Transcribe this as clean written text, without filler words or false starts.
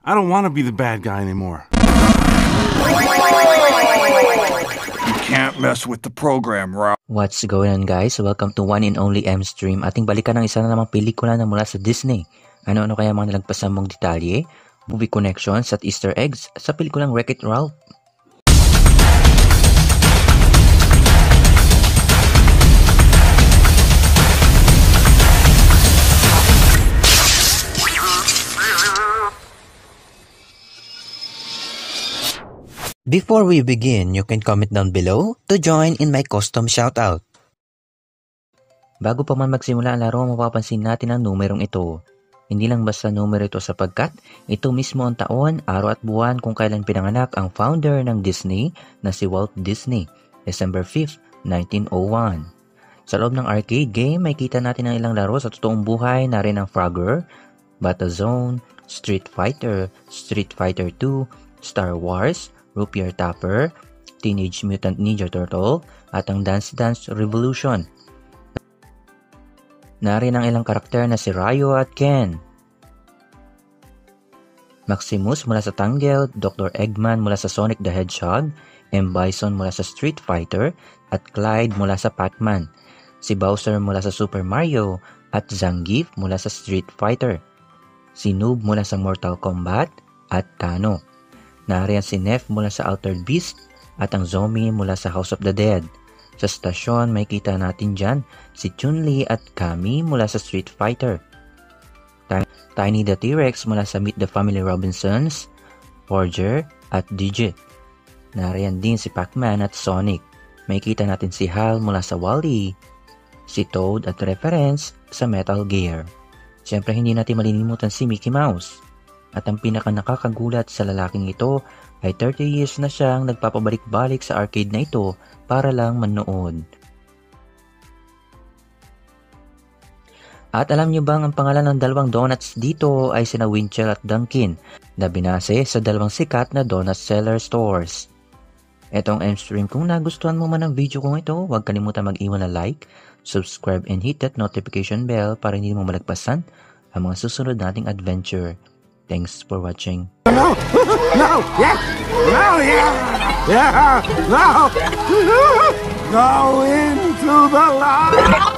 I don't want to be the bad guy anymore. You can't mess with the program, Ralph. What's going on, guys? Welcome to One and Only M Stream. Ating balikan ng isa na namang pelikula na mula sa Disney. Ano-ano kaya mga nalagpasan mong detalye, movie connections at Easter eggs sa pelikulang Wreck-It Ralph? Before we begin, you can comment down below to join in my custom shoutout. Bago pa man magsimula ang laro, mapapansin natin ang numerong ito. Hindi lang basta numero ito sapagkat ito mismo ang taon, araw at buwan kung kailan pinanganak ang founder ng Disney na si Walt Disney, December 5, 1901. Sa loob ng arcade game, may kita natin ang ilang laro sa totoong buhay na rin ang Frogger, Battlezone, Street Fighter 2, Star Wars, Rupier Tapper, Teenage Mutant Ninja Turtle, at ang Dance Dance Revolution. Narin ang ilang karakter na si Ryo at Ken, Maximus mula sa Tangled, Dr. Eggman mula sa Sonic the Hedgehog, M. Bison mula sa Street Fighter, at Clyde mula sa Pac-Man, si Bowser mula sa Super Mario, at Zangief mula sa Street Fighter, si Noob mula sa Mortal Kombat, at Kano. Nariyan si Neff mula sa Altered Beast at ang Zombie mula sa House of the Dead. Sa stasyon, may kita natin dyan si Chun-Li at Kami mula sa Street Fighter. Tiny the T-Rex mula sa Meet the Family Robinsons, Forger at Digit. Nariyan din si Pac-Man at Sonic. May kita natin si Hal mula sa Wall-E, si Toad at reference sa Metal Gear. Siyempre hindi natin malilimutan si Mickey Mouse. At ang pinaka-nakakagulat sa lalaking ito ay 30 years na siyang nagpapabalik-balik sa arcade na ito para lang manood. At alam niyo bang ang pangalan ng dalawang donuts dito ay sina Winchell at Dunkin na binase sa dalawang sikat na donut seller stores. Etong M-Stream, kung nagustuhan mo man ang video kong ito, huwag kalimutan mag-iwan na like, subscribe and hit that notification bell para hindi mo malagpasan ang mga susunod nating adventure. Thanks for watching. No! No! Yeah! No! Yeah! Yeah! No! Go into the light!